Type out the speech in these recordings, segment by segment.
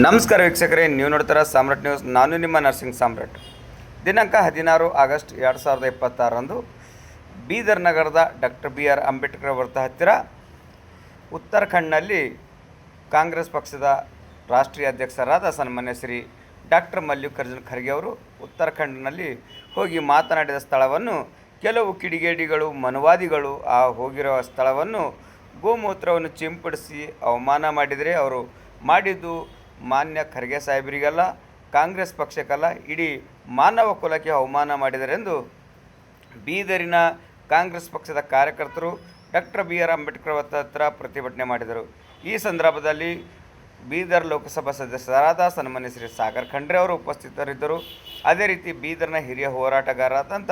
ನಮಸ್ಕಾರ ವೀಕ್ಷಕರೇ, ನೀವು ನೋಡ್ತಾರ ಸಾಮ್ರಾಟ್ ನ್ಯೂಸ್. ನಾನು ನಿಮ್ಮ ನರ್ಸಿಂಗ್ ಸಾಮ್ರಾಟ್. ದಿನಾಂಕ 16 ಆಗಸ್ಟ್ 2026ರಂದು ಬೀದರ್ ನಗರದ ಡಾಕ್ಟರ್ BR ಅಂಬೇಡ್ಕರ್ ವೃತ್ತ ಹತ್ತಿರ ಉತ್ತರಾಖಂಡ್ನಲ್ಲಿ ಕಾಂಗ್ರೆಸ್ ಪಕ್ಷದ ರಾಷ್ಟ್ರೀಯ ಅಧ್ಯಕ್ಷರಾದ ಸನ್ಮಾನ್ಯ ಶ್ರೀ ಡಾಕ್ಟರ್ ಮಲ್ಲಿಕಾರ್ಜುನ್ ಖರ್ಗೆ ಅವರು ಉತ್ತರಾಖಂಡ್ನಲ್ಲಿ ಹೋಗಿ ಮಾತನಾಡಿದ ಸ್ಥಳವನ್ನು ಕೆಲವು ಕಿಡಿಗೇಡಿಗಳು ಮನುವಾದಿಗಳು ಆ ಹೋಗಿರುವ ಸ್ಥಳವನ್ನು ಗೋಮೂತ್ರವನ್ನು ಚಿಂಪಡಿಸಿ ಅವಮಾನ ಮಾಡಿದರೆ ಅವರು ಮಾಡಿದ್ದು ಮಾನ್ಯ ಖರ್ಗೆ ಸಾಹೇಬರಿಗಲ್ಲ, ಕಾಂಗ್ರೆಸ್ ಪಕ್ಷಕ್ಕಲ್ಲ, ಇಡೀ ಮಾನವ ಕುಲಕ್ಕೆ ಅವಮಾನ ಮಾಡಿದರೆಂದು ಬೀದರಿನ ಕಾಂಗ್ರೆಸ್ ಪಕ್ಷದ ಕಾರ್ಯಕರ್ತರು ಡಾಕ್ಟರ್ BR ಅಂಬೇಡ್ಕರ್ ವೃತ್ತ ಹತ್ತಿರ ಪ್ರತಿಭಟನೆ ಮಾಡಿದರು. ಈ ಸಂದರ್ಭದಲ್ಲಿ ಬೀದರ್ ಲೋಕಸಭಾ ಸದಸ್ಯರಾದ ಸನ್ಮಾನ್ಯ ಶ್ರೀ ಸಾಗರ್ ಖಂಡ್ರೆ ಅವರು ಉಪಸ್ಥಿತರಿದ್ದರು. ಅದೇ ರೀತಿ ಬೀದರ್ನ ಹಿರಿಯ ಹೋರಾಟಗಾರರಾದಂಥ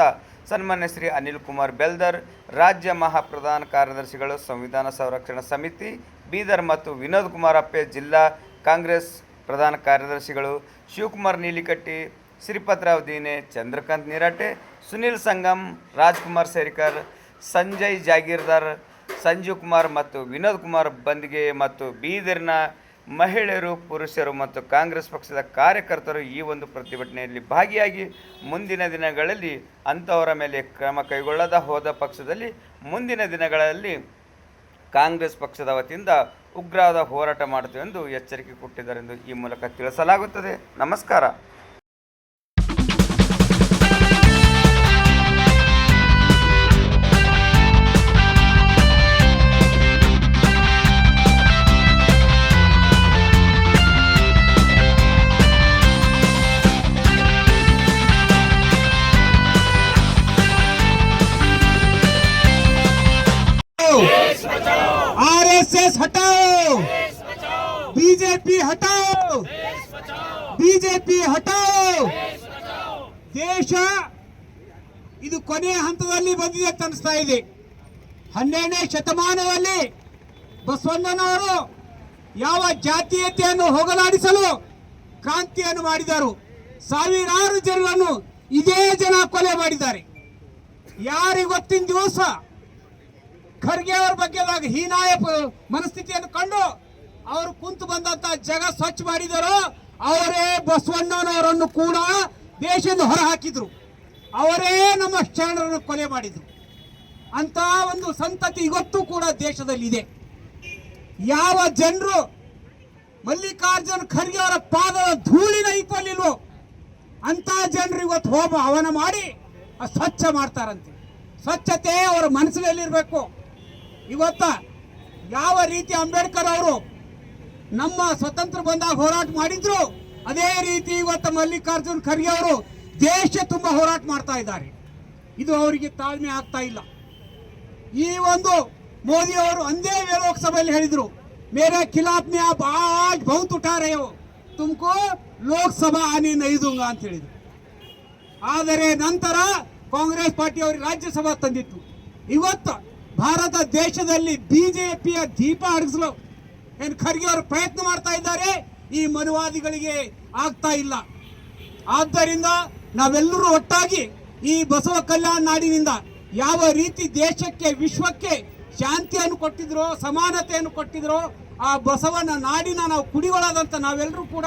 ಸನ್ಮಾನ್ಯ ಶ್ರೀ ಅನಿಲ್ ಕುಮಾರ್ ಬೆಲ್ದರ್, ರಾಜ್ಯ ಮಹಾಪ್ರಧಾನ ಕಾರ್ಯದರ್ಶಿಗಳು, ಸಂವಿಧಾನ ಸಂರಕ್ಷಣಾ ಸಮಿತಿ ಬೀದರ್ ಮತ್ತು ವಿನೋದ್ ಕುಮಾರ್ ಅಪ್ಪೆ, ಜಿಲ್ಲಾ ಕಾಂಗ್ರೆಸ್ ಪ್ರಧಾನ ಕಾರ್ಯದರ್ಶಿಗಳು ಶಿವಕುಮಾರ್ ನೀಲಿಕಟ್ಟಿ, ಶ್ರೀಪತರಾವ್ ದೀನೆ, ಚಂದ್ರಕಾಂತ್ ನಿರಾಟೆ, ಸುನಿಲ್ ಸಂಗಮ್, ರಾಜ್ಕುಮಾರ್ ಸೇರಿಕರ್, ಸಂಜಯ್ ಜಾಗೀರ್ದಾರ್, ಸಂಜೀವ್ ಕುಮಾರ್ ಮತ್ತು ವಿನೋದ್ ಕುಮಾರ್ ಬಂದ್ಗೆ ಮತ್ತು ಬೀದರ್ನ ಮಹಿಳೆಯರು, ಪುರುಷರು ಮತ್ತು ಕಾಂಗ್ರೆಸ್ ಪಕ್ಷದ ಕಾರ್ಯಕರ್ತರು ಈ ಒಂದು ಪ್ರತಿಭಟನೆಯಲ್ಲಿ ಭಾಗಿಯಾಗಿ ಮುಂದಿನ ದಿನಗಳಲ್ಲಿ ಅಂಥವರ ಮೇಲೆ ಕ್ರಮ ಕೈಗೊಳ್ಳದ ಹೋದ ಪಕ್ಷದಲ್ಲಿ ಮುಂದಿನ ದಿನಗಳಲ್ಲಿ ಕಾಂಗ್ರೆಸ್ ಪಕ್ಷದ ವತಿಯಿಂದ ಉಗ್ರವಾದ ಹೋರಾಟ ಮಾಡುತ್ತೇವೆ ಎಂದು ಎಚ್ಚರಿಕೆ ಕೊಟ್ಟಿದ್ದಾರೆಂದು ಈ ಮೂಲಕ ತಿಳಿಸಲಾಗುತ್ತದೆ. ನಮಸ್ಕಾರ. आरएसएस हटाओ, बीजेपी हटाओ, बीजेपी हटाओ. ದೇಶ ಇದು ಕೊನೆಯ ಹಂತದಲ್ಲಿ ಬಂದಿದೆ ಅಂತ ಅನಿಸ್ತಾ ಇದೆ. 12ನೇ ಶತಮಾನದಲ್ಲಿ ಬಸವಣ್ಣನವರು ಯಾವ ಜಾತೀಯತೆಯನ್ನು ಹೋಗಲಾಡಿಸಲು ಕ್ರಾಂತಿಯನ್ನು ಮಾಡಿದರು. ಸಾವಿರಾರು ಜನರನ್ನು ಇದೇ ಜನ ಕೊಲೆ ಮಾಡಿದ್ದಾರೆ. ಯಾರಿಗೊತ್ತಿನ ದಿವಸ ಖರ್ಗೆ ಅವರ ಬಗ್ಗೆ ಹೀನಾಯ ಮನಸ್ಥಿತಿಯನ್ನು ಕಂಡು ಅವರು ಕುಂತು ಬಂದಂತ ಜಾಗ ಸ್ವಚ್ಛ ಮಾಡಿದರು. ಅವರೇ ಬಸವಣ್ಣನವರನ್ನು ಕೂಡ ದೇಶದಿಂದ ಹೊರ ಹಾಕಿದ್ರು. ಅವರೇ ನಮ್ಮ ಶರಣರನ್ನು ಕೊಲೆ ಮಾಡಿದ್ರು. ಅಂತ ಒಂದು ಸಂತತಿ ಇವತ್ತು ಕೂಡ ದೇಶದಲ್ಲಿ ಇದೆ. ಯಾವ ಜನರು ಮಲ್ಲಿಕಾರ್ಜುನ್ ಖರ್ಗೆ ಅವರ ಪಾದದ ಧೂಳಿನ ಇಕ್ವಲ್ಲಿಲ್ವೋ ಅಂತ ಜನರು ಇವತ್ತು ಹೋಮ ಹವನ ಮಾಡಿ ಸ್ವಚ್ಛ ಮಾಡ್ತಾರಂತೆ. ಸ್ವಚ್ಛತೆ ಅವರ ಮನಸ್ಸಿನಲ್ಲಿರಬೇಕು. ಇವತ್ತ ಯಾವ ರೀತಿ ಅಂಬೇಡ್ಕರ್ ಅವರು ನಮ್ಮ ಸ್ವತಂತ್ರ ಬಂದಾಗ ಹೋರಾಟ ಮಾಡಿದ್ರು, ಅದೇ ರೀತಿ ಇವತ್ತು ಮಲ್ಲಿಕಾರ್ಜುನ್ ಖರ್ಗೆ ಅವರು ದೇಶ ತುಂಬ ಹೋರಾಟ ಮಾಡ್ತಾ ಇದ್ದಾರೆ. ಇದು ಅವರಿಗೆ ತಾಳ್ಮೆ ಆಗ್ತಾ ಇಲ್ಲ. ಈ ಒಂದು ಮೋದಿ ಅವರು ಒಂದೇ ಲೋಕಸಭೆಯಲ್ಲಿ ಹೇಳಿದ್ರು, ಮೇರೆ ಖಿಲಾಫ್ ಮೇ ಆಪ್ ಆಜ್ ಬಹುತ್ ಉಠಾ ರಹೆ ಹೋ, ತುಮಕೋ ಲೋಕಸಭಾ ಆನೆ ನಹೀ ದೂಂಗಾ ಅಂತ ಹೇಳಿದ್ರು. ಆದರೆ ನಂತರ ಕಾಂಗ್ರೆಸ್ ಪಾರ್ಟಿ ಅವರಿಗೆ ರಾಜ್ಯಸಭಾ ತಂದಿತ್ತು. ಇವತ್ತು ಭಾರತ ದೇಶದಲ್ಲಿ ಬಿಜೆಪಿಯ ದೀಪ ಅಡಗಿಸಲು ಏನು ಖರ್ಗೆ ಅವರು ಪ್ರಯತ್ನ ಮಾಡ್ತಾ ಇದ್ದಾರೆ. ಈ ಮನುವಾದಿಗಳಿಗೆ ಆಗ್ತಾ ಇಲ್ಲ. ಆದ್ದರಿಂದ ನಾವೆಲ್ಲರೂ ಒಟ್ಟಾಗಿ ಈ ಬಸವ ಕಲ್ಯಾಣ ನಾಡಿನಿಂದ ಯಾವ ರೀತಿ ದೇಶಕ್ಕೆ ವಿಶ್ವಕ್ಕೆ ಶಾಂತಿಯನ್ನು ಕೊಟ್ಟಿದ್ರೋ, ಸಮಾನತೆಯನ್ನು ಕೊಟ್ಟಿದ್ರೋ, ಆ ಬಸವನ ನಾಡಿನ ನಾವು ಕುಡಿಗಳಾದಂಥ ನಾವೆಲ್ಲರೂ ಕೂಡ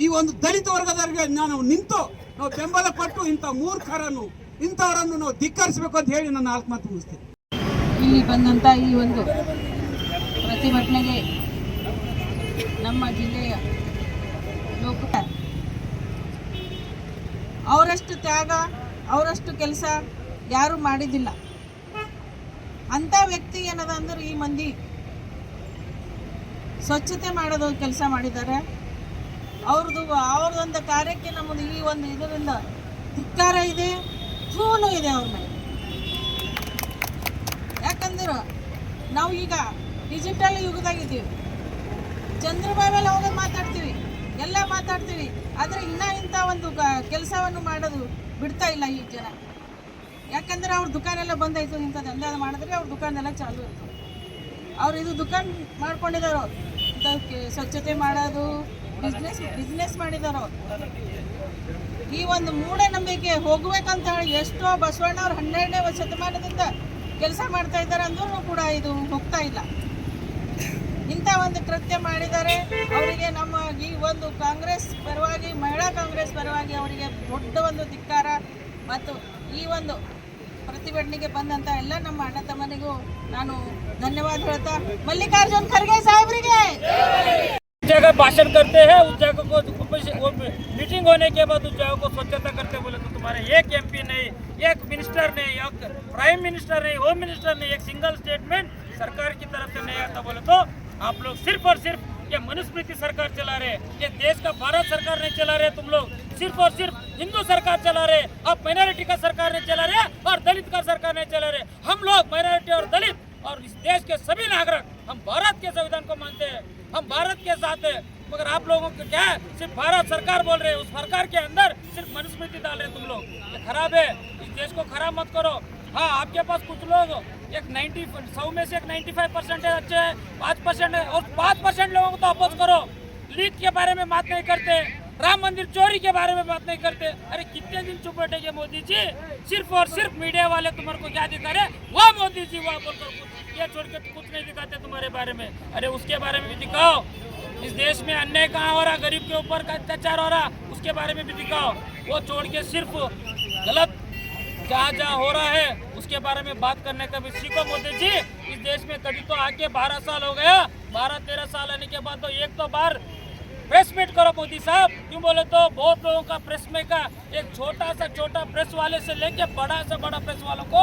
ಈ ಒಂದು ದಲಿತ ವರ್ಗದವರಿಗೆ ನಾವು ನಿಂತು ನಾವು ಬೆಂಬಲ ಕೊಟ್ಟು ಇಂಥ ಮೂರ್ಖರನ್ನು ಇಂಥವರನ್ನು ನಾವು ಧಿಕ್ಕರಿಸಬೇಕು ಅಂತ ಹೇಳಿ ನನ್ನ 4 ಮಾತು ಮುಗಿಸ್ತೇನೆ. ಇಲ್ಲಿ ಬಂದಂಥ ಈ ಒಂದು ಪ್ರತಿಭಟನೆಗೆ ನಮ್ಮ ಜಿಲ್ಲೆಯ ಲೋಕ ಅವರಷ್ಟು ತ್ಯಾಗ, ಅವರಷ್ಟು ಕೆಲಸ ಯಾರೂ ಮಾಡಿದ್ದಿಲ್ಲ. ಅಂಥ ವ್ಯಕ್ತಿ ಏನದ ಅಂದ್ರೆ ಈ ಮಂದಿ ಸ್ವಚ್ಛತೆ ಮಾಡೋದು ಕೆಲಸ ಮಾಡಿದ್ದಾರೆ. ಅವ್ರದ್ದೊಂದು ಕಾರ್ಯಕ್ಕೆ ನಮ್ಮದು ಈ ಒಂದು ಇದರಿಂದ ಧಿಕ್ಕಾರ ಇದೆ, ಧೂಳು ಇದೆ ಅವ್ರ ಮೇಲೆ. ಯಾಕಂದ್ರೆ ನಾವು ಈಗ ಡಿಜಿಟಲ್ ಯುಗದಾಗಿದ್ದೀವಿ. ಚಂದ್ರಬಾಯಿ ಮೇಲೆ ಹೋಗೋದು ಮಾತಾಡ್ತೀವಿ, ಎಲ್ಲ ಮಾತಾಡ್ತೀವಿ, ಆದರೆ ಇನ್ನೂ ಇಂಥ ಒಂದು ಕೆಲಸವನ್ನು ಮಾಡೋದು ಬಿಡ್ತಾ ಇಲ್ಲ ಈ ಜನ. ಯಾಕಂದ್ರೆ ಅವ್ರ ದುಕಾನೆಲ್ಲ ಬಂದಾಯಿತು, ಇಂಥದ್ದೆಲ್ಲ ಮಾಡಿದ್ರೆ ಅವ್ರ ದುಕಾನೆಲ್ಲ ಚಾಲು ಇತ್ತು. ಅವ್ರು ಇದು ದುಕಾನ್ ಮಾಡ್ಕೊಂಡಿದ್ದಾರೆ. ಅವ್ರು ಇಂಥಕ್ಕೆ ಸ್ವಚ್ಛತೆ ಮಾಡೋದು ಬಿಸ್ನೆಸ್ ಮಾಡಿದ್ದಾರೆ. ಅವ್ರು ಈ ಒಂದು ಮೂಢನಂಬಿಕೆ ಹೋಗ್ಬೇಕಂತ ಹೇಳಿ ಎಷ್ಟೋ ಬಸವಣ್ಣವ್ರು 12ನೇ ಶತಮಾನದಿಂದ ಕೆಲಸ ಮಾಡ್ತಾ ಇದ್ದಾರೆ ಅಂದ್ರೂ ಕೂಡ ಇದು ಹೋಗ್ತಾ ಇಲ್ಲ. ಇಂಥ ಒಂದು ಕೃತ್ಯ ಮಾಡಿದ್ದಾರೆ. ಅವರಿಗೆ ನಮ್ಮ ಈ ಒಂದು ಕಾಂಗ್ರೆಸ್ ಪರವಾಗಿ, ಮಹಿಳಾ ಕಾಂಗ್ರೆಸ್ ಪರವಾಗಿ ಅವರಿಗೆ ದೊಡ್ಡ ಒಂದು ಧಿಕ್ಕಾರ ಮತ್ತು ಈ ಒಂದು ಪ್ರತಿಭಟನೆಗೆ ಬಂದಂಥ ಎಲ್ಲ ನಮ್ಮ ಅಣ್ಣ ತಮ್ಮನಿಗೂ ನಾನು ಧನ್ಯವಾದ ಹೇಳ್ತಾ, ಮಲ್ಲಿಕಾರ್ಜುನ್ ಖರ್ಗೆ ಸಾಹೇಬರಿಗೆ जगह भाषण करते हैं, उस जगह को मीटिंग होने के बाद उस जगह को स्वच्छता करते बोले तो तुम्हारे एक एमपी नहीं, एक मिनिस्टर नहीं, एक प्राइम मिनिस्टर नहीं, होम मिनिस्टर नहीं, एक सिंगल स्टेटमेंट सरकार की तरफ से नहीं आता बोले तो आप लोग सिर्फ और सिर्फ ये मनुस्मृति सरकार चला रहे, ये देश का भारत सरकार नहीं चला रहे, तुम लोग सिर्फ और सिर्फ हिंदू सरकार चला रहे, आप माइनॉरिटी का सरकार नहीं चला रहे और दलित का सरकार नहीं चला रहे। हम लोग माइनॉरिटी और दलित और इस देश के सभी नागरिक हम भारत के संविधान को मानते हैं, हम भारत के साथ है, मगर आप लोगों को क्या है, सिर्फ भारत सरकार बोल रहे हैं, उस सरकार के अंदर सिर्फ मनुस्मृति डाल रहे हैं तुम लोग। ये खराब है, इस देश को खराब मत करो। हाँ, आपके पास कुछ लोग एक 100 में से एक 95% अच्छे हैं, 5% है, और 5% लोगों को तो अपोज करो। लीक के बारे में बात नहीं करते, राम मंदिर चोरी के बारे में बात नहीं करते। अरे कितने दिन चुप बैठेंगे मोदी जी? सिर्फ और सिर्फ मीडिया वाले तुम्हारे को क्या दिखा रहे, वाह मोदी जी वाह बोलकर ये छोड़ के कुछ नहीं दिखाते तुम्हारे बारे में। अरे उसके बारे में भी दिखाओ, इस देश में अन्याय कहाँ हो रहा, गरीब के ऊपर का अत्याचार हो रहा, उसके बारे में भी दिखाओ। वो छोड़ के सिर्फ गलत जहाँ जहाँ हो रहा है उसके बारे में बात करने का भी सीखो मोदी जी। इस देश में कभी तो आके 12 साल हो गया, 12-13 साल आने के बाद तो एक तो बार प्रेस मीट करो मोदी साहब। क्यों बोले तो बहुत लोगों का प्रेस में का एक छोटा सा छोटा प्रेस वाले से लेके बड़ा से बड़ा प्रेस वालों को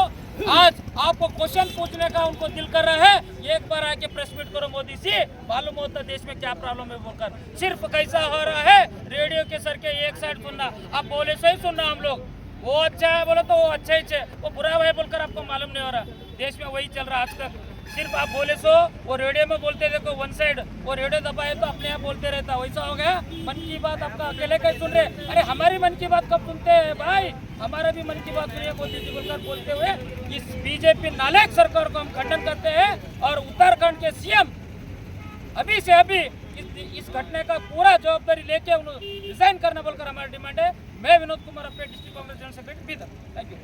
आज आपको क्वेश्चन पूछने का उनको दिल कर रहा है। एक बार आके प्रेस मीट करो मोदी जी, मालूम होता देश में क्या प्रॉब्लम है बोलकर। सिर्फ कैसा हो रहा है, रेडियो के सर के एक साइड सुनना, आप बोले सही सुनना, हम लोग वो अच्छा है बोले तो वो अच्छा ही है, वो बुरा है बोलकर आपको मालूम नहीं हो रहा। देश में वही चल रहा आज तक, सिर्फ आप बोले सो वो रेडियो में बोलते देखो वन साइड, वो रेडियो दबाए तो अपने आप बोलते रहता, वैसा हो गया। मन की बात आपका अकेले कैसे सुन रहे? अरे हमारी मन की बात कब सुनते हैं भाई? हमारा भी मन की बात सुनिए मोदी जी बोलकर बोलते हुए इस बीजेपी नालायक सरकार को हम खंडन करते हैं। और उत्तराखंड के सीएम अभी से अभी इस घटना का पूरा जवाबदारी लेके रिजाइन करना बोलकर हमारी डिमांड है। मैं विनोद कुमार अपने district Congress general secretary Bidar. Thank you.